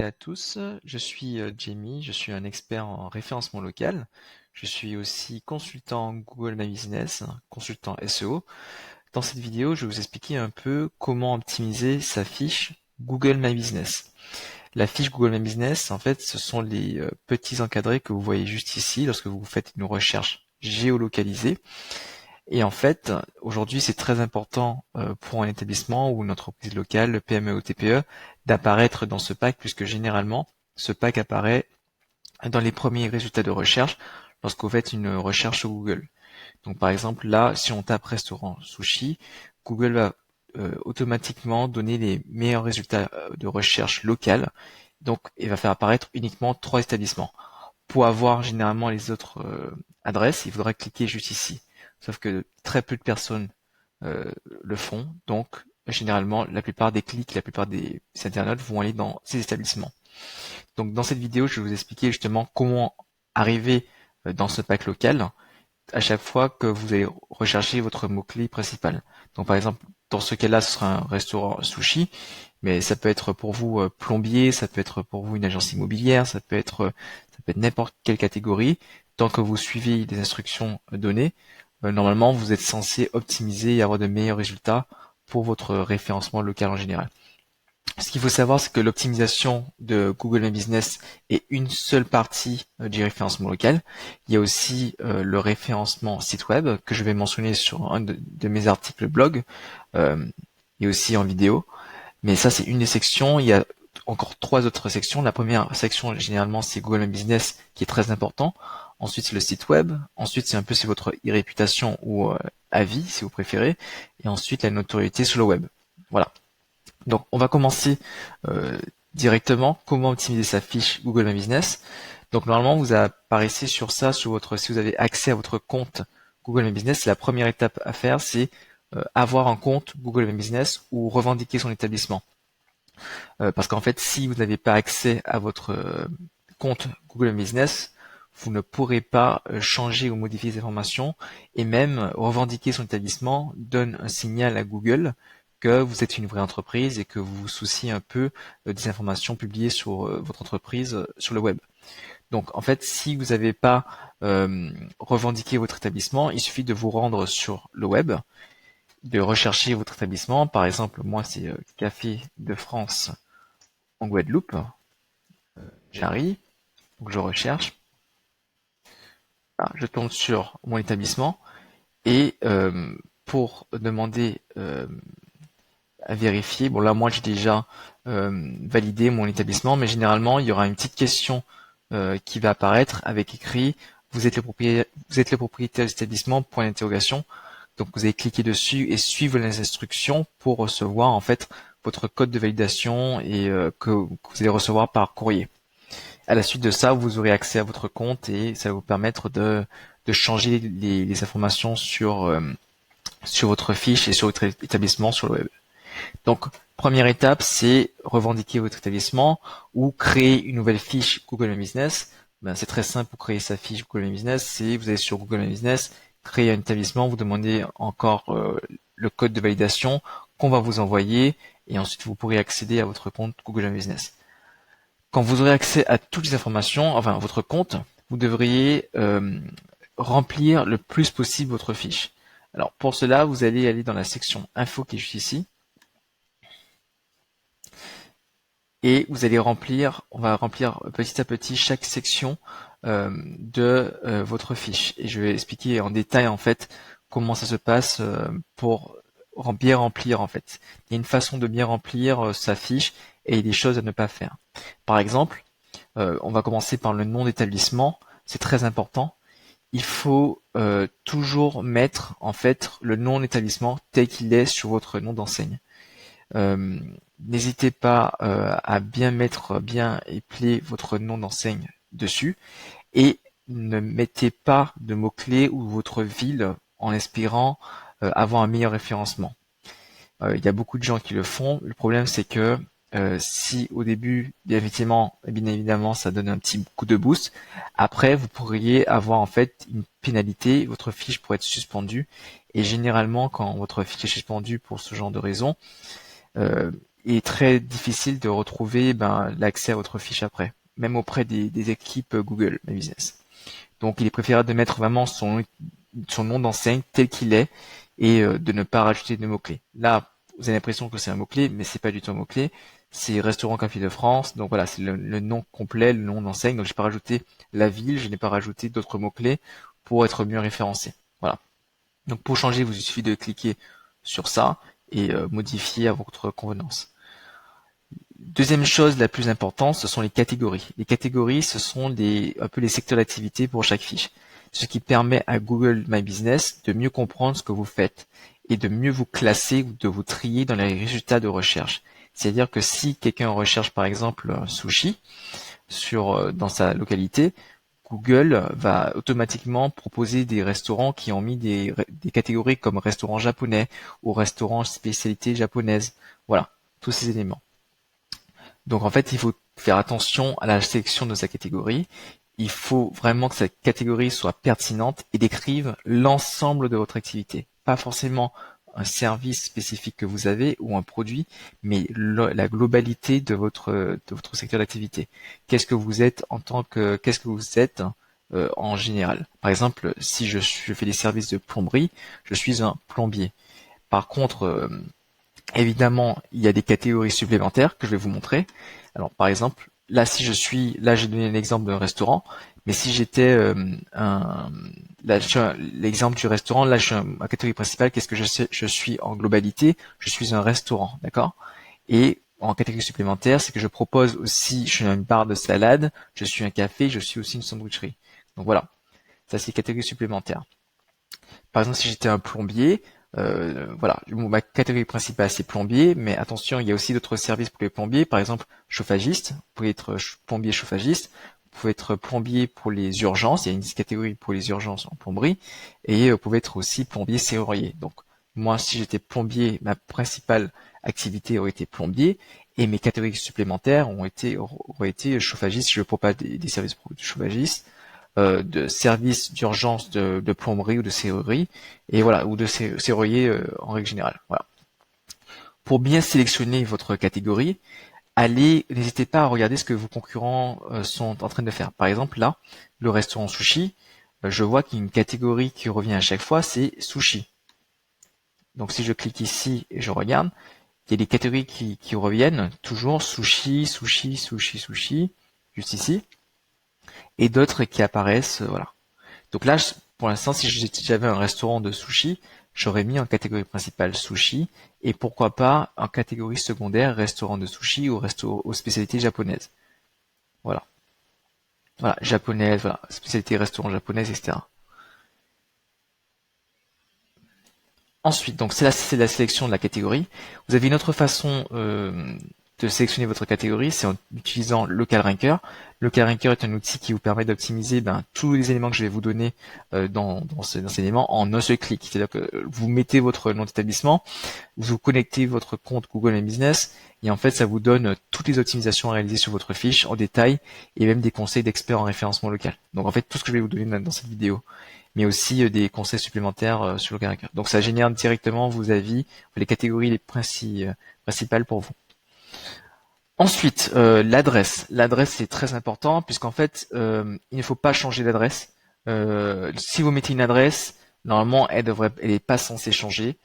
À tous, je suis Jamie, je suis un expert en référencement local. Je suis aussi consultant Google My Business, consultant SEO. Dans cette vidéo, je vais vous expliquer un peu comment optimiser sa fiche Google My Business. La fiche Google My Business, en fait, ce sont les petits encadrés que vous voyez juste ici lorsque vous faites une recherche géolocalisée. Et en fait, aujourd'hui, c'est très important pour un établissement ou une entreprise locale, PME ou TPE, d'apparaître dans ce pack, puisque généralement, ce pack apparaît dans les premiers résultats de recherche lorsque vous faites une recherche sur Google. Donc par exemple, là, si on tape restaurant sushi, Google va automatiquement donner les meilleurs résultats de recherche locale. Donc, il va faire apparaître uniquement 3 établissements. Pour avoir généralement les autres adresses, il faudra cliquer juste ici. Sauf que très peu de personnes euh, le font, donc généralement la plupart des clics, la plupart des internautes vont aller dans ces établissements. Donc dans cette vidéo, je vais vous expliquer justement comment arriver dans ce pack local à chaque fois que vous allez rechercher votre mot-clé principal. Donc par exemple, dans ce cas-là, ce sera un restaurant sushi, mais ça peut être pour vous plombier, ça peut être pour vous une agence immobilière, ça peut être n'importe quelle catégorie. Tant que vous suivez les instructions données, normalement vous êtes censé optimiser et avoir de meilleurs résultats pour votre référencement local en général. Ce qu'il faut savoir, c'est que l'optimisation de Google My Business est une seule partie du référencement local. Il y a aussi le référencement site web que je vais mentionner sur un de mes articles blog euh, et aussi en vidéo. Mais ça, c'est une des sections. Il y a encore 3 autres sections. La première section, généralement, c'est Google My Business qui est très important. Ensuite, c'est le site web. Ensuite, c'est votre e-réputation ou avis, si vous préférez. Et ensuite, la notoriété sur le web. Voilà. Donc, on va commencer euh, directement. Comment optimiser sa fiche Google My Business. Donc, normalement, vous apparaissez sur ça, si vous avez accès à votre compte Google My Business, la première étape à faire, c'est avoir un compte Google My Business ou revendiquer son établissement. Parce qu'en fait, si vous n'avez pas accès à votre compte Google My Business, vous ne pourrez pas changer ou modifier les informations et même revendiquer son établissement donne un signal à Google que vous êtes une vraie entreprise et que vous vous souciez un peu des informations publiées sur votre entreprise sur le web. Donc en fait, si vous n'avez pas revendiqué votre établissement, il suffit de vous rendre sur le web, de rechercher votre établissement. Par exemple, moi c'est Café de France en Guadeloupe. J'arrive, donc je recherche, voilà, je tombe sur mon établissement et pour demander à vérifier, bon là moi j'ai déjà validé mon établissement, mais généralement il y aura une petite question qui va apparaître avec écrit vous êtes le propriétaire de l'établissement, point d'interrogation. Donc vous allez cliquer dessus et suivre les instructions pour recevoir en fait votre code de validation et que vous allez recevoir par courrier. À la suite de ça, vous aurez accès à votre compte et ça va vous permettre de changer les informations sur votre fiche et sur votre établissement sur le web. Donc, première étape, c'est revendiquer votre établissement ou créer une nouvelle fiche Google My Business. Ben, c'est très simple pour créer sa fiche Google My Business. C'est vous allez sur Google My Business, créer un établissement, vous demandez encore le code de validation qu'on va vous envoyer et ensuite vous pourrez accéder à votre compte Google My Business. Quand vous aurez accès à toutes les informations, enfin votre compte, vous devriez remplir le plus possible votre fiche. Alors pour cela, vous allez aller dans la section info qui est juste ici et vous allez remplir, on va remplir petit à petit chaque section de votre fiche. Et je vais expliquer en détail en fait comment ça se passe pour bien remplir en fait. Il y a une façon de bien remplir sa fiche et il y a des choses à ne pas faire. Par exemple, on va commencer par le nom d'établissement. C'est très important. Il faut toujours mettre en fait le nom d'établissement tel qu'il est sur votre nom d'enseigne. Euh, N'hésitez pas à bien épeler votre nom d'enseigne dessus et ne mettez pas de mots-clés ou votre ville en espérant avoir un meilleur référencement. Il y a beaucoup de gens qui le font. Le problème, c'est que si au début, bien évidemment, ça donne un petit coup de boost, après, vous pourriez avoir en fait une pénalité, votre fiche pourrait être suspendue. Et généralement, quand votre fiche est suspendue pour ce genre de raison, est très difficile de retrouver l'accès à votre fiche après, même auprès des équipes Google My Business. Donc il est préférable de mettre vraiment son nom d'enseigne tel qu'il est et de ne pas rajouter de mots-clés. Là, vous avez l'impression que c'est un mot-clé, mais c'est pas du tout un mot-clé. C'est Restaurant Café de France. Donc voilà, c'est le nom complet, le nom d'enseigne. Donc j'ai pas rajouté la ville, je n'ai pas rajouté d'autres mots-clés pour être mieux référencé. Voilà. Donc pour changer, il suffit de cliquer sur ça et modifier à votre convenance. Deuxième chose la plus importante, ce sont les catégories. Les catégories, ce sont un peu les secteurs d'activité pour chaque fiche. Ce qui permet à Google My Business de mieux comprendre ce que vous faites et de mieux vous classer ou de vous trier dans les résultats de recherche. C'est-à-dire que si quelqu'un recherche par exemple sushi dans sa localité, Google va automatiquement proposer des restaurants qui ont mis des catégories comme restaurant japonais ou restaurant spécialité japonaise. Voilà, tous ces éléments. Donc en fait, il faut faire attention à la sélection de sa catégorie. Il faut vraiment que cette catégorie soit pertinente et décrive l'ensemble de votre activité. Pas forcément un service spécifique que vous avez ou un produit, mais la globalité de votre secteur d'activité. Qu'est-ce que vous êtes en général. Par exemple, si je fais des services de plomberie, je suis un plombier. Par contre, évidemment, il y a des catégories supplémentaires que je vais vous montrer. Alors, par exemple, là, j'ai donné un exemple d'un restaurant, mais si j'étais l'exemple du restaurant, là, je suis ma catégorie principale. Qu'est-ce que je suis en globalité? Je suis un restaurant, d'accord? Et en catégorie supplémentaire, c'est que je propose aussi, je suis une barre de salade, je suis un café, je suis aussi une sandwicherie. Donc voilà, ça c'est catégorie supplémentaire. Par exemple, si j'étais un plombier, voilà, ma catégorie principale c'est plombier, mais attention, il y a aussi d'autres services pour les plombiers, par exemple chauffagiste, vous pouvez être plombier chauffagiste, vous pouvez être plombier pour les urgences, il y a une catégorie pour les urgences en plomberie, et vous pouvez être aussi plombier serrurier. Donc moi, si j'étais plombier, ma principale activité aurait été plombier, et mes catégories supplémentaires auraient été chauffagiste, si je propose des services de chauffagiste, de services d'urgence de plomberie ou de serrurerie, et voilà, ou de serrurier en règle générale. Voilà. Pour bien sélectionner votre catégorie, n'hésitez pas à regarder ce que vos concurrents sont en train de faire. Par exemple, là, le restaurant sushi, je vois qu'il y a une catégorie qui revient à chaque fois, c'est sushi. Donc si je clique ici et je regarde, il y a des catégories qui reviennent, toujours sushi, sushi, sushi, sushi, juste ici, et d'autres qui apparaissent, voilà. Donc là, pour l'instant, si j'avais un restaurant de sushi, j'aurais mis en catégorie principale sushi et pourquoi pas en catégorie secondaire restaurant de sushi ou aux spécialités japonaises. Voilà. Voilà, japonaise, voilà, spécialité restaurant japonaise, etc. Ensuite, donc c'est la sélection de la catégorie. Vous avez une autre façon de sélectionner votre catégorie, c'est en utilisant Local Ranker. Local Ranker est un outil qui vous permet d'optimiser tous les éléments que je vais vous donner dans cet élément en un seul clic. C'est-à-dire que vous mettez votre nom d'établissement, vous connectez votre compte Google My Business et en fait ça vous donne toutes les optimisations à réaliser sur votre fiche en détail et même des conseils d'experts en référencement local. Donc en fait tout ce que je vais vous donner dans cette vidéo, mais aussi des conseils supplémentaires sur Local Ranker. Donc ça génère directement vos avis, les catégories principales pour vous. Ensuite, l'adresse. L'adresse c'est très important puisqu'en fait, il ne faut pas changer d'adresse. Si vous mettez une adresse, normalement, elle est pas censée changer.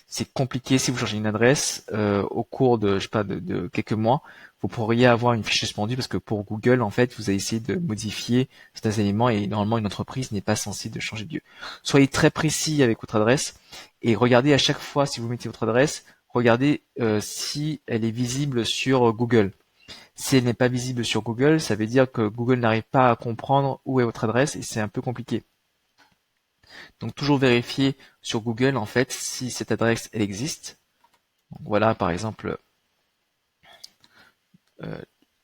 C'est compliqué si vous changez une adresse au cours de, je sais pas, de quelques mois, vous pourriez avoir une fiche suspendue parce que pour Google, en fait, vous avez essayé de modifier certains éléments et normalement, une entreprise n'est pas censée de changer de lieu. Soyez très précis avec votre adresse et regardez à chaque fois si vous mettez votre adresse, regardez si elle est visible sur Google. Si elle n'est pas visible sur Google, ça veut dire que Google n'arrive pas à comprendre où est votre adresse et c'est un peu compliqué. Donc toujours vérifier sur Google en fait si cette adresse elle existe. Donc, voilà par exemple,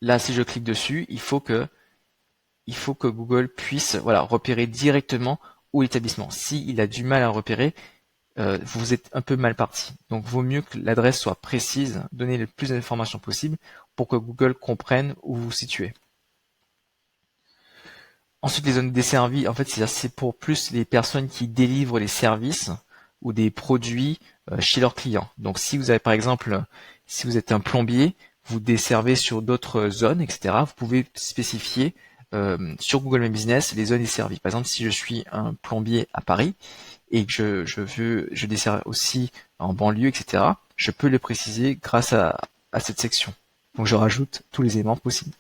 là si je clique dessus, il faut que Google puisse repérer directement où est l'établissement. S'il a du mal à repérer, vous êtes un peu mal parti. Donc vaut mieux que l'adresse soit précise, donner le plus d'informations possible pour que Google comprenne où vous vous situez. Ensuite, les zones desservies, en fait, c'est pour plus les personnes qui délivrent les services ou des produits chez leurs clients. Donc si vous avez par exemple, si vous êtes un plombier, vous desservez sur d'autres zones, etc., vous pouvez spécifier sur Google My Business les zones desservies. Par exemple, si je suis un plombier à Paris et que je dessers aussi en banlieue, etc., je peux le préciser grâce à cette section. Donc je rajoute tous les éléments possibles.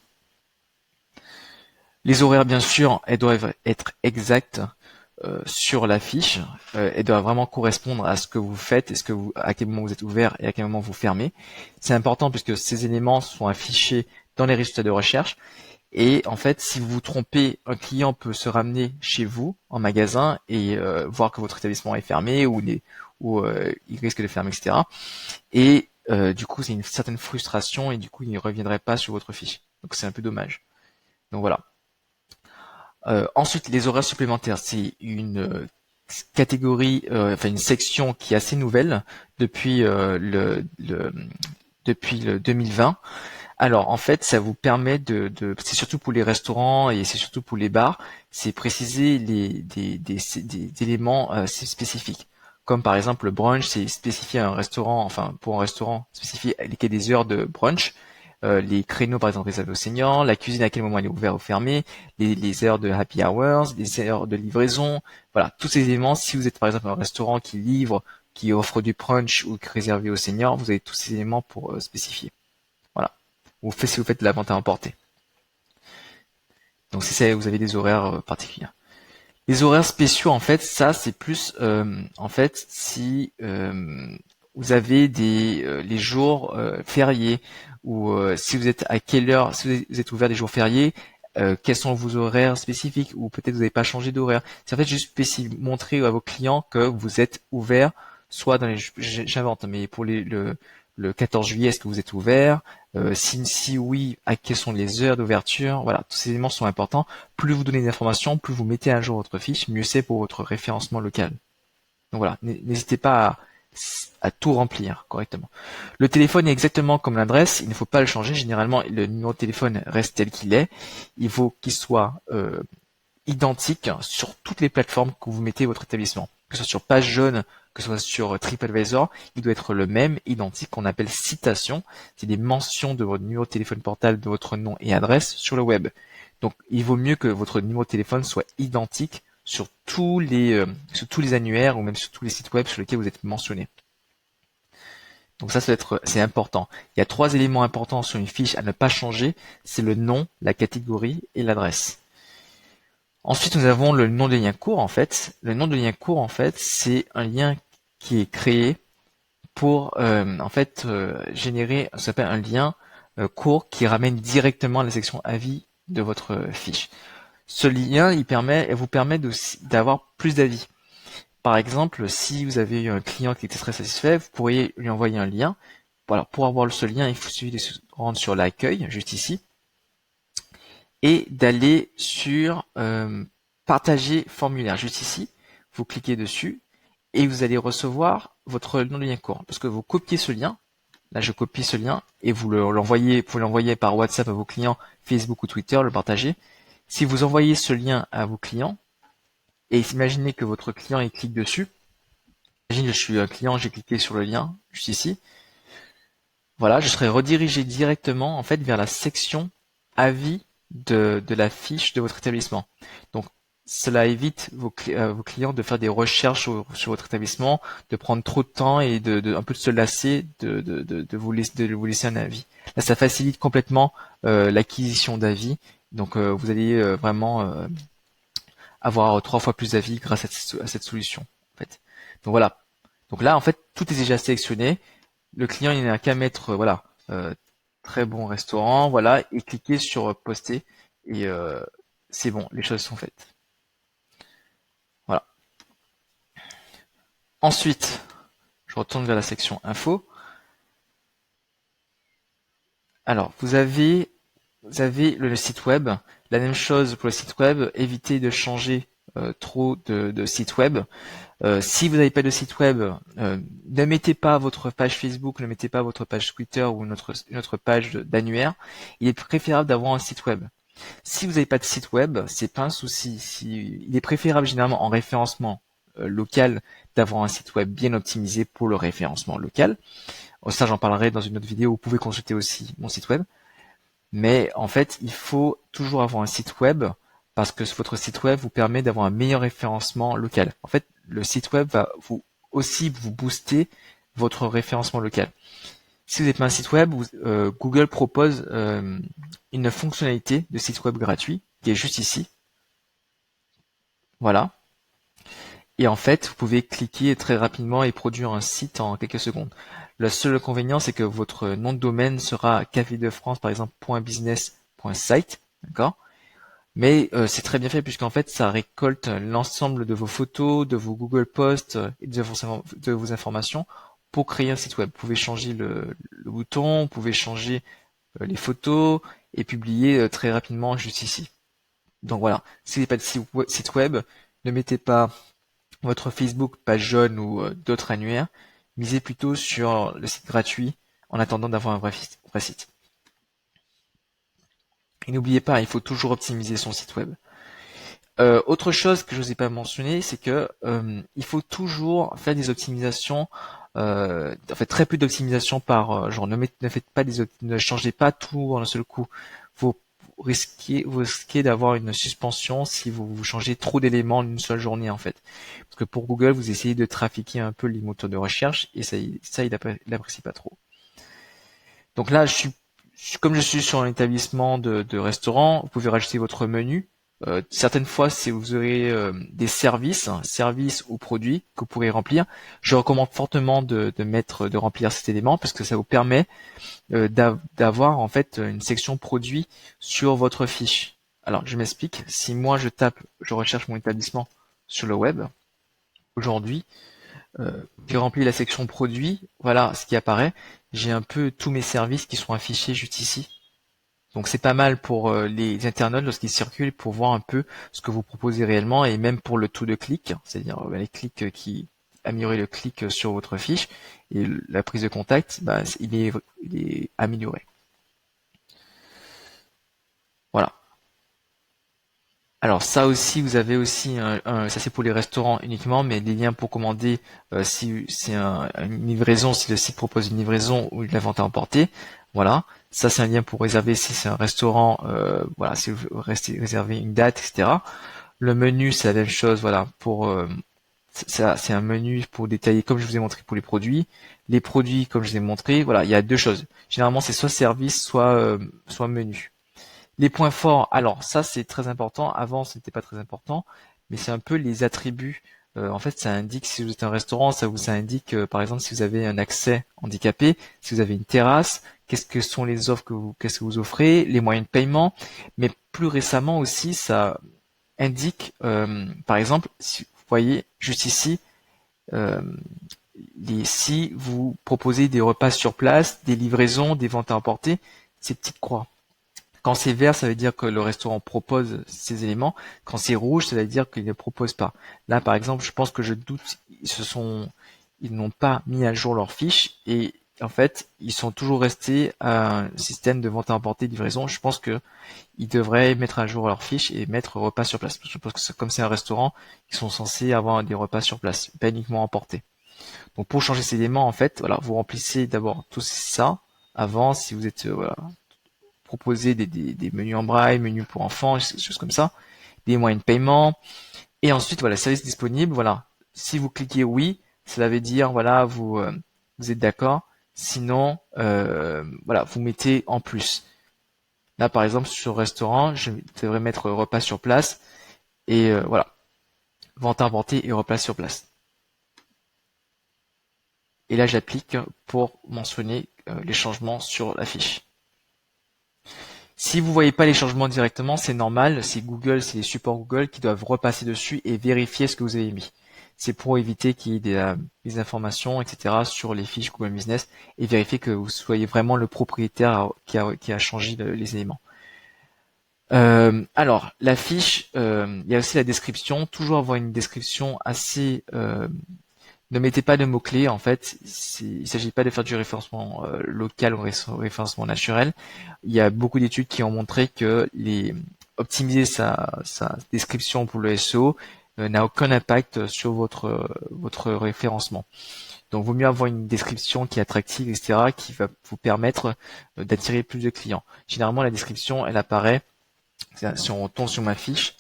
Les horaires, bien sûr, elles doivent être exactes sur la fiche. Elles doivent vraiment correspondre à ce que vous faites et à quel moment vous êtes ouvert et à quel moment vous fermez. C'est important puisque ces éléments sont affichés dans les résultats de recherche. Et en fait, si vous vous trompez, un client peut se ramener chez vous en magasin et voir que votre établissement est fermé ou il risque de fermer, etc. Et du coup, c'est une certaine frustration et du coup, il ne reviendrait pas sur votre fiche. Donc c'est un peu dommage. Donc voilà. Ensuite, les horaires supplémentaires, c'est une catégorie, enfin une section qui est assez nouvelle depuis depuis le 2020. Alors en fait, ça vous permet c'est surtout pour les restaurants et c'est surtout pour les bars, c'est préciser des éléments spécifiques. Comme par exemple le brunch, c'est spécifié à un restaurant, enfin pour un restaurant, spécifié des heures de brunch, les créneaux par exemple réservés aux seniors, la cuisine à quel moment elle est ouverte ou fermée, les heures de happy hours, les heures de livraison, voilà, tous ces éléments. Si vous êtes par exemple un restaurant qui livre, qui offre du brunch ou réservé aux seniors, vous avez tous ces éléments pour spécifier. Voilà. Si vous faites de la vente à emporter. Donc si ça, vous avez des horaires particuliers. Les horaires spéciaux, en fait, ça c'est plus, en fait, si vous avez les jours fériés ou si vous êtes à quelle heure, si vous êtes ouvert des jours fériés, quels sont vos horaires spécifiques ou peut-être vous n'avez pas changé d'horaire. C'est en fait juste montrer à vos clients que vous êtes ouvert, soit dans les, j'invente, mais pour le 14 juillet, est-ce que vous êtes ouvert? Si oui, quelles sont les heures d'ouverture? Voilà, tous ces éléments sont importants. Plus vous donnez d'informations, plus vous mettez à jour votre fiche, mieux c'est pour votre référencement local. Donc voilà, n'hésitez pas à tout remplir correctement. Le téléphone est exactement comme l'adresse, il ne faut pas le changer. Généralement, le numéro de téléphone reste tel qu'il est. Il faut qu'il soit identique sur toutes les plateformes que vous mettez votre établissement. Que ce soit sur Page Jaune, que ce soit sur TripAdvisor, il doit être le même, identique, qu'on appelle citation. C'est des mentions de votre numéro de téléphone portable, de votre nom et adresse sur le web. Donc, il vaut mieux que votre numéro de téléphone soit identique sur tous les annuaires ou même sur tous les sites web sur lesquels vous êtes mentionné. Donc ça, c'est important. Il y a 3 éléments importants sur une fiche à ne pas changer. C'est le nom, la catégorie et l'adresse. Ensuite, nous avons le nom de lien court, en fait. Le nom de lien court, en fait, c'est un lien qui est créé pour, générer, ça s'appelle un lien court qui ramène directement à la section avis de votre fiche. Ce lien, il vous permet d'avoir plus d'avis. Par exemple, si vous avez eu un client qui était très satisfait, vous pourriez lui envoyer un lien. Voilà, pour avoir ce lien, il faut suffit de se rendre sur l'accueil, juste ici, et d'aller sur partager formulaire, juste ici. Vous cliquez dessus et vous allez recevoir votre nom de lien court. Parce que vous copiez ce lien, là je copie ce lien et vous l'envoyez par WhatsApp à vos clients, Facebook ou Twitter, le partager. Si vous envoyez ce lien à vos clients, et imaginez que votre client il clique dessus, imagine je suis un client, j'ai cliqué sur le lien, juste ici, voilà, je serai redirigé directement en fait vers la section avis de la fiche de votre établissement. Donc cela évite vos clients de faire des recherches sur votre établissement, de prendre trop de temps et un peu de se lasser de vous laisser un avis. Là, ça facilite complètement l'acquisition d'avis. Donc vous allez vraiment avoir 3 fois plus d'avis grâce à cette solution. En fait. Donc voilà. Donc là, en fait, tout est déjà sélectionné. Le client, il n'a qu'à mettre, voilà, très bon restaurant, voilà, et cliquer sur poster. Et c'est bon, les choses sont faites. Voilà. Ensuite, je retourne vers la section info. Alors, vous avez le site web. La même chose pour le site web. Évitez de changer trop de site web. Si vous n'avez pas de site web, ne mettez pas votre page Facebook, ne mettez pas votre page Twitter ou une autre page d'annuaire. Il est préférable d'avoir un site web. Si vous n'avez pas de site web, c'est pas un souci. Il est préférable généralement en référencement local, d'avoir un site web bien optimisé pour le référencement local. Ça, j'en parlerai dans une autre vidéo. Vous pouvez consulter aussi mon site web. Mais en fait, il faut toujours avoir un site web parce que votre site web vous permet d'avoir un meilleur référencement local. En fait, le site web va vous booster votre référencement local. Si vous n'avez pas un site web, Google propose une fonctionnalité de site web gratuit qui est juste ici. Voilà. Et en fait, vous pouvez cliquer très rapidement et produire un site en quelques secondes. Le seul inconvénient, c'est que votre nom de domaine sera café de France, par exemple, .business.site, d'accord? Mais c'est très bien fait puisqu'en fait, ça récolte l'ensemble de vos photos, de vos Google Posts et de vos informations pour créer un site web. Vous pouvez changer le bouton, vous pouvez changer les photos et publier très rapidement juste ici. Donc voilà, si vous n'avez pas de site web, ne mettez pas votre Facebook page jaune ou d'autres annuaires, misez plutôt sur le site gratuit en attendant d'avoir un vrai site. Et n'oubliez pas, il faut toujours optimiser son site web. Autre chose que je vous ai pas mentionné, c'est que il faut toujours faire des optimisations, en fait très peu d'optimisation par genre ne faites pas ne changez pas tout en un seul coup. Vous risquez d'avoir une suspension si vous changez trop d'éléments en une seule journée en fait. Parce que pour Google, vous essayez de trafiquer un peu les moteurs de recherche et ça il apprécie pas trop. Donc là, comme je suis sur un établissement de restaurant, vous pouvez rajouter votre menu. Certaines fois, si vous aurez des services ou produits que vous pourrez remplir, je recommande fortement de remplir cet élément parce que ça vous permet d'avoir en fait une section produits sur votre fiche. Alors, je m'explique. Si moi je recherche mon établissement sur le web aujourd'hui, j'ai rempli la section produits, voilà ce qui apparaît. J'ai un peu tous mes services qui sont affichés juste ici. Donc c'est pas mal pour les internautes lorsqu'ils circulent pour voir un peu ce que vous proposez réellement et même pour le taux de clic, c'est-à-dire les clics qui améliorer le clic sur votre fiche et la prise de contact, il est amélioré. Voilà. Alors ça aussi, vous avez aussi, ça c'est pour les restaurants uniquement, mais des liens pour commander si c'est une livraison, si le site propose une livraison ou de la vente à emporter. Voilà, ça c'est un lien pour réserver si c'est un restaurant, voilà, si vous réservez une date, etc. Le menu, c'est la même chose, voilà, ça c'est un menu pour détailler, comme je vous ai montré pour les produits. Les produits, comme je vous ai montré, voilà, il y a deux choses. Généralement, c'est soit service, soit menu. Les points forts, alors ça c'est très important. Avant, ce n'était pas très important, mais c'est un peu les attributs. En fait, ça indique si vous êtes un restaurant, ça indique par exemple si vous avez un accès handicapé, si vous avez une terrasse, qu'est-ce que sont les offres qu'est-ce que vous offrez, les moyens de paiement. Mais plus récemment aussi, ça indique, par exemple, si vous voyez juste ici, euh, si vous proposez des repas sur place, des livraisons, des ventes à emporter, ces petites croix. Quand c'est vert, ça veut dire que le restaurant propose ces éléments. Quand c'est rouge, ça veut dire qu'il ne propose pas. Là, par exemple, je pense que je doute, ils n'ont pas mis à jour leur fiche et en fait, ils sont toujours restés à un système de vente à emporter, livraison. Je pense que ils devraient mettre à jour leur fiche et mettre repas sur place. Je pense que comme c'est un restaurant, ils sont censés avoir des repas sur place, pas uniquement emportés. Donc pour changer ces éléments, en fait, voilà, vous remplissez d'abord tout ça avant, si vous êtes voilà, proposer des menus en braille, menus pour enfants, des choses comme ça, des moyens de paiement, et ensuite voilà, service disponible, voilà. Si vous cliquez oui, cela veut dire voilà, vous êtes d'accord. Sinon, voilà, vous mettez en plus. Là, par exemple, sur restaurant, je devrais mettre repas sur place et voilà, vente inventée et repas sur place. Et là, j'applique pour mentionner les changements sur la fiche. Si vous voyez pas les changements directement, c'est normal, c'est Google, c'est les supports Google qui doivent repasser dessus et vérifier ce que vous avez mis. C'est pour éviter qu'il y ait des informations, etc. sur les fiches Google Business et vérifier que vous soyez vraiment le propriétaire qui a changé les éléments. Alors, la fiche, il y a aussi la description. Toujours avoir une description assez ne mettez pas de mots-clés, en fait. Il ne s'agit pas de faire du référencement local ou référencement naturel. Il y a beaucoup d'études qui ont montré que optimiser sa description pour le SEO n'a aucun impact sur votre référencement. Donc, vaut mieux avoir une description qui est attractive, etc., qui va vous permettre d'attirer plus de clients. Généralement, la description, elle apparaît, si on retourne sur ma fiche,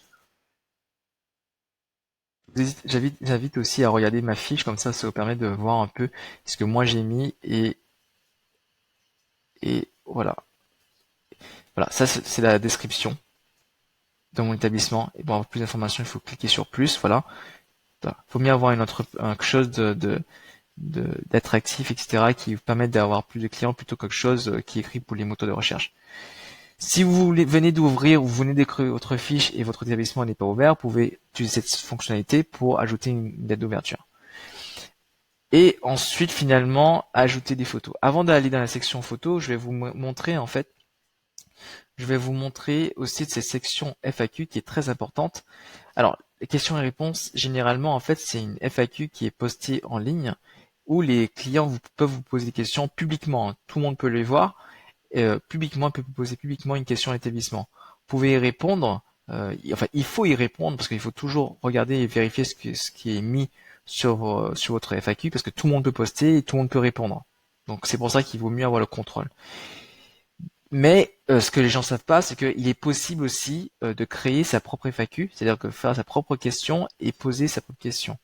j'invite aussi à regarder ma fiche, comme ça vous permet de voir un peu ce que moi j'ai mis et voilà. Voilà, ça c'est la description de mon établissement. Et pour avoir plus d'informations, il faut cliquer sur plus, voilà. Voilà. Faut mieux avoir quelque chose d'attractif, etc., qui vous permette d'avoir plus de clients plutôt que quelque chose qui est écrit pour les moteurs de recherche. Si venez d'ouvrir ou vous venez d'écrire votre fiche et votre établissement n'est pas ouvert, vous pouvez utiliser cette fonctionnalité pour ajouter une date d'ouverture. Et ensuite, finalement, ajouter des photos. Avant d'aller dans la section photos, je vais vous montrer, en fait, je vais vous montrer aussi de cette section FAQ qui est très importante. Alors, les questions et réponses, généralement, en fait, c'est une FAQ qui est postée en ligne où les clients peuvent vous poser des questions publiquement. Tout le monde peut les voir. Publiquement, peut vous poser publiquement une question à l'établissement. Vous pouvez y répondre. Enfin, il faut y répondre parce qu'il faut toujours regarder et vérifier ce qui est mis sur votre FAQ parce que tout le monde peut poster et tout le monde peut répondre. Donc, c'est pour ça qu'il vaut mieux avoir le contrôle. Mais ce que les gens savent pas, c'est qu'il est possible aussi de créer sa propre FAQ, c'est-à-dire que faire sa propre question et poser sa propre question.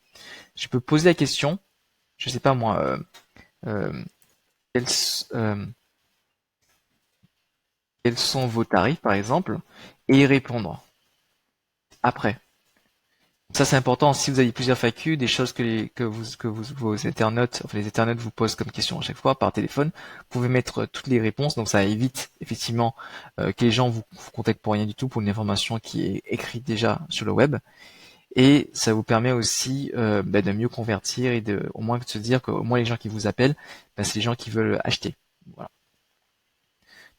Je peux poser la question, je sais pas moi, euh, quels, euh, quels sont vos tarifs par exemple, et y répondre après. Ça c'est important. Si vous avez plusieurs FAQ, des choses vos internautes, enfin les internautes vous posent comme question à chaque fois par téléphone, vous pouvez mettre toutes les réponses. Donc ça évite effectivement que les gens vous contactent pour rien du tout, pour une information qui est écrite déjà sur le web. Et ça vous permet aussi de mieux convertir et de au moins de se dire qu'au moins les gens qui vous appellent, c'est les gens qui veulent acheter. Voilà.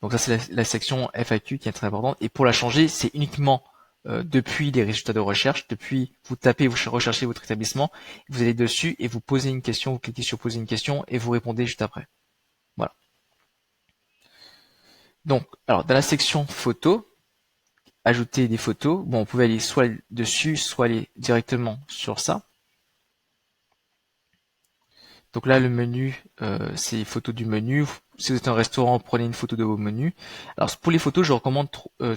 Donc ça c'est la section FAQ qui est très importante. Et pour la changer, c'est uniquement depuis les résultats de recherche, depuis vous tapez, vous recherchez votre établissement, vous allez dessus et vous posez une question, vous cliquez sur poser une question et vous répondez juste après. Voilà. Donc, alors dans la section photos, ajouter des photos, bon, vous pouvez aller soit dessus, soit aller directement sur ça. Donc là, le menu, c'est photos du menu. Si vous êtes un restaurant, prenez une photo de vos menus. Alors pour les photos, je recommande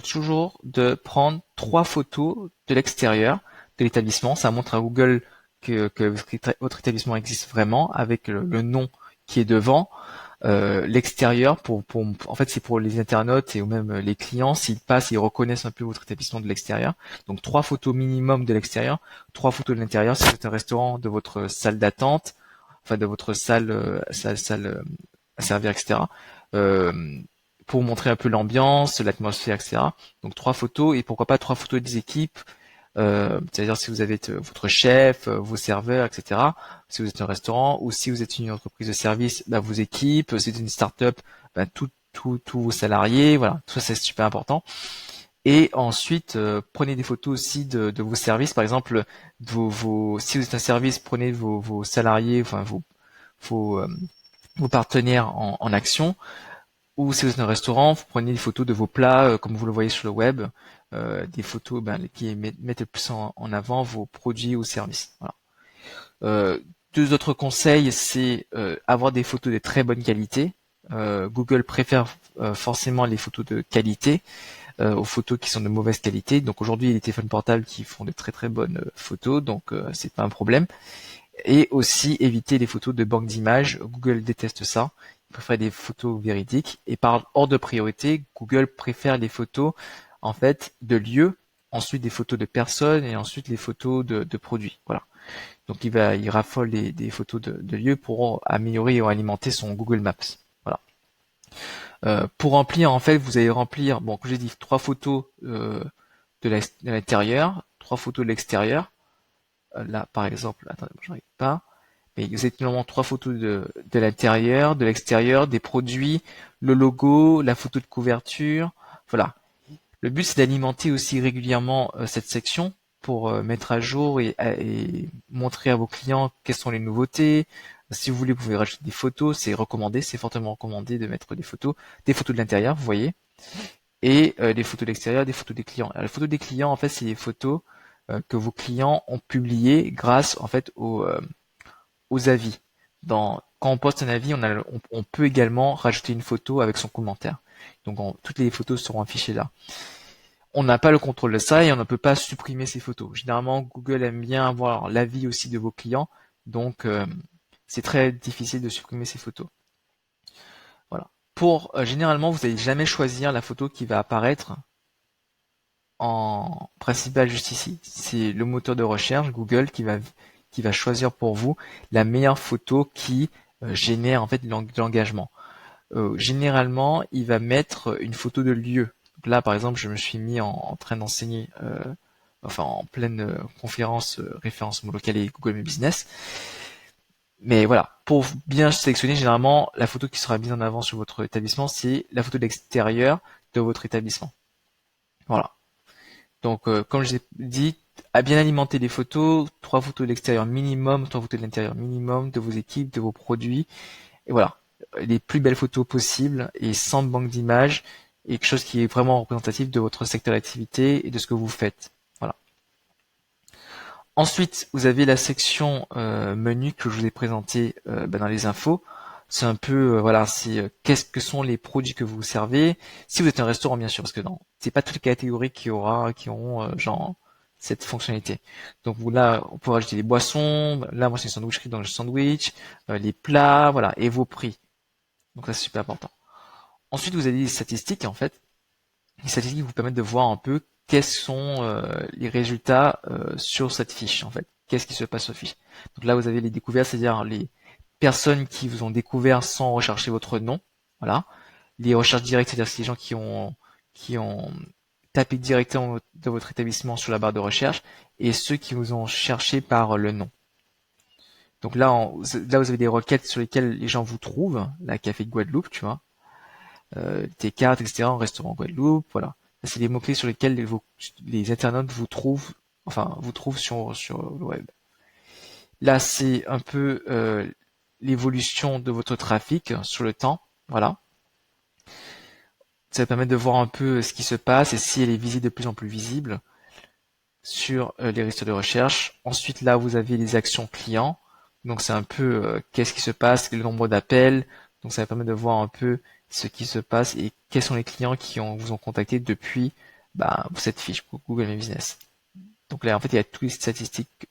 toujours de prendre 3 photos de l'extérieur de l'établissement. Ça montre à Google que votre établissement existe vraiment avec le nom qui est devant. L'extérieur, en fait, c'est pour les internautes et ou même les clients. S'ils passent, ils reconnaissent un peu votre établissement de l'extérieur. Donc 3 photos minimum de l'extérieur, 3 photos de l'intérieur. Si c'est un restaurant, de votre salle d'attente, enfin de votre salle à servir, etc. Euh, pour montrer un peu l'ambiance, l'atmosphère, etc. Donc 3 photos et pourquoi pas 3 photos des équipes. C'est-à-dire si vous avez votre chef, vos serveurs, etc. Si vous êtes un restaurant ou si vous êtes une entreprise de service, vos équipes. Si vous êtes une start-up, tous vos salariés. Voilà, tout ça c'est super important. Et ensuite, prenez des photos aussi de vos services. Par exemple, si vous êtes un service, prenez vos salariés, enfin vos, euh, vos partenaires en action. Ou si vous êtes un restaurant, vous prenez des photos de vos plats, comme vous le voyez sur le web, des photos qui mettent le plus en avant vos produits ou services. Voilà. Deux autres conseils, c'est avoir des photos de très bonne qualité. Google préfère forcément les photos de qualité aux photos qui sont de mauvaise qualité. Donc aujourd'hui, il y a des téléphones portables qui font de très très bonnes photos, donc c'est pas un problème. Et aussi éviter les photos de banque d'images. Google déteste ça. Il préfère des photos véridiques. Et par ordre de priorité, Google préfère les photos en fait de lieux, ensuite des photos de personnes et ensuite les photos de produits. Voilà. Donc il raffole des photos de lieux pour améliorer ou alimenter son Google Maps. Voilà. Pour remplir, en fait, vous allez remplir, bon, comme j'ai dit, 3 photos de l'intérieur, 3 photos de l'extérieur. Là, par exemple, attendez, je n'arrive pas. Mais vous avez normalement 3 photos de l'intérieur, de l'extérieur, des produits, le logo, la photo de couverture. Voilà. Le but, c'est d'alimenter aussi régulièrement cette section pour mettre à jour et montrer à vos clients quelles sont les nouveautés. Si vous voulez, vous pouvez rajouter des photos. C'est recommandé, c'est fortement recommandé de mettre des photos de l'intérieur, vous voyez, et des photos de l'extérieur, des photos des clients. Alors, les photos des clients, en fait, c'est des photos. que vos clients ont publié grâce en fait aux avis. Quand on poste un avis, on peut également rajouter une photo avec son commentaire. Donc toutes les photos seront affichées là. On n'a pas le contrôle de ça et on ne peut pas supprimer ces photos. Généralement, Google aime bien avoir l'avis aussi de vos clients, donc c'est très difficile de supprimer ces photos. Voilà. Généralement, vous n'allez jamais choisir la photo qui va apparaître en principal juste ici. C'est le moteur de recherche Google qui va choisir pour vous la meilleure photo qui génère en fait de l'engagement. Généralement, il va mettre une photo de lieu. Donc là, par exemple, je me suis mis en train d'enseigner, enfin en pleine conférence référencement local et Google My Business. Mais voilà, pour bien sélectionner, généralement, la photo qui sera mise en avant sur votre établissement, c'est la photo de l'extérieur de votre établissement. Voilà. Donc, comme je l'ai dit, à bien alimenter les photos, 3 photos de l'extérieur minimum, 3 photos de l'intérieur minimum, de vos équipes, de vos produits. Et voilà, les plus belles photos possibles et sans banque d'images et quelque chose qui est vraiment représentatif de votre secteur d'activité et de ce que vous faites. Voilà. Ensuite, vous avez la section menu que je vous ai présenté dans les infos. C'est un peu voilà, c'est qu'est-ce que sont les produits que vous servez. Si vous êtes un restaurant, bien sûr, parce que non, c'est pas toutes les catégories qui auront genre cette fonctionnalité. Donc vous là, on peut rajouter les boissons. Là, moi, c'est une sandwicherie dans le sandwich, les plats, voilà, et vos prix. Donc ça, c'est super important. Ensuite, vous avez des statistiques, en fait. Les statistiques vous permettent de voir un peu quels sont les résultats sur cette fiche, en fait. Qu'est-ce qui se passe sur la fiche. Donc là, vous avez les découvertes, c'est-à-dire les personnes qui vous ont découvert sans rechercher votre nom. Voilà. Les recherches directes, c'est-à-dire c'est les gens qui ont tapé directement de votre établissement sur la barre de recherche et ceux qui vous ont cherché par le nom. Donc là, là, vous avez des requêtes sur lesquelles les gens vous trouvent, la Café de Guadeloupe, tu vois, tes cartes, etc., en restaurant Guadeloupe, voilà. C'est les mots-clés sur lesquels les internautes vous trouvent, enfin, vous trouvent sur le web. Là, c'est un peu l'évolution de votre trafic sur le temps, voilà. Ça va permettre de voir un peu ce qui se passe et si elle est visible de plus en plus visible sur les résultats de recherche. Ensuite, là, vous avez les actions clients. Donc, c'est un peu qu'est-ce qui se passe, le nombre d'appels. Donc, ça va permettre de voir un peu ce qui se passe et quels sont les clients qui vous ont contacté depuis cette fiche pour Google My Business. Donc là, en fait, il y a toutes les statistiques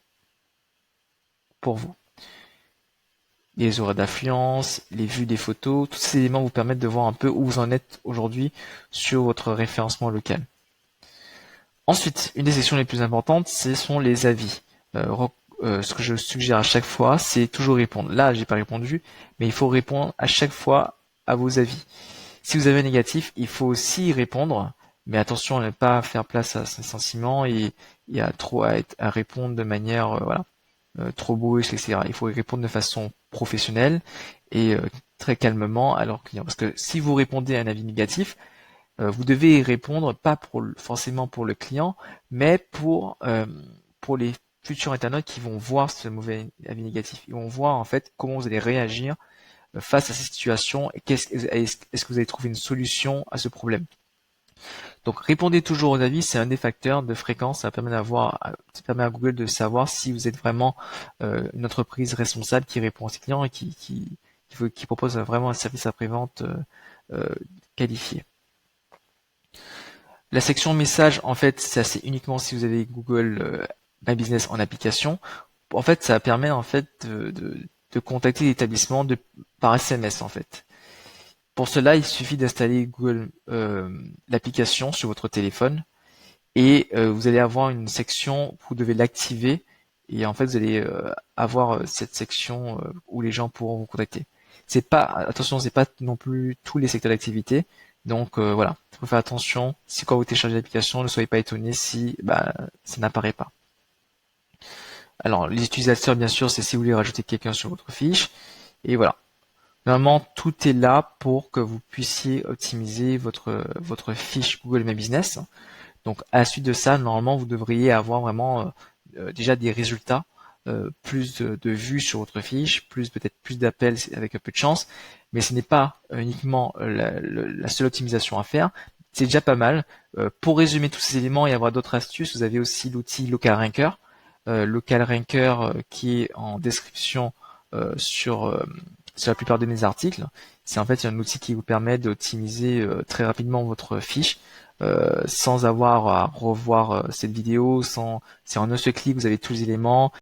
pour vous. Les horaires d'affluence, les vues des photos, tous ces éléments vous permettent de voir un peu où vous en êtes aujourd'hui sur votre référencement local. Ensuite, une des sections les plus importantes, ce sont les avis. Ce que je suggère à chaque fois, c'est toujours répondre. Là, j'ai pas répondu, mais il faut répondre à chaque fois à vos avis. Si vous avez un négatif, il faut aussi y répondre, mais attention à ne pas faire place à ses sentiments et à répondre de manière trop brusque, etc. Il faut y répondre de façon professionnelle et très calmement à leurs clients. Parce que si vous répondez à un avis négatif, vous devez y répondre pas forcément pour le client, mais pour les futurs internautes qui vont voir ce mauvais avis négatif. Ils vont voir en fait comment vous allez réagir face à cette situation et est-ce que vous allez trouver une solution à ce problème. Donc répondez toujours aux avis, c'est un des facteurs de fréquence, ça permet à Google de savoir si vous êtes vraiment une entreprise responsable qui répond à ses clients et qui propose vraiment un service après-vente qualifié. La section message, en fait, c'est uniquement si vous avez Google My Business en application. En fait, ça permet en fait de contacter l'établissement par SMS en fait. Pour cela, il suffit d'installer Google l'application sur votre téléphone et vous allez avoir une section, vous devez l'activer et en fait vous allez avoir cette section où les gens pourront vous contacter. Attention, c'est pas non plus tous les secteurs d'activité. Donc voilà, il faut faire attention. Si quand vous téléchargez l'application, ne soyez pas étonné si ça n'apparaît pas. Alors les utilisateurs, bien sûr, c'est si vous voulez rajouter quelqu'un sur votre fiche. Et voilà. Normalement, tout est là pour que vous puissiez optimiser votre fiche Google My Business. Donc à la suite de ça, normalement, vous devriez avoir vraiment déjà des résultats, plus de vues sur votre fiche, peut-être plus d'appels avec un peu de chance. Mais ce n'est pas uniquement la seule optimisation à faire. c'est déjà pas mal. Pour résumer tous ces éléments et avoir d'autres astuces, vous avez aussi l'outil Local Ranker. Local Ranker qui est en description sur la plupart de mes articles. C'est en fait un outil qui vous permet d'optimiser très rapidement votre fiche sans avoir à revoir cette vidéo. C'est en un seul clic, vous avez tous les éléments.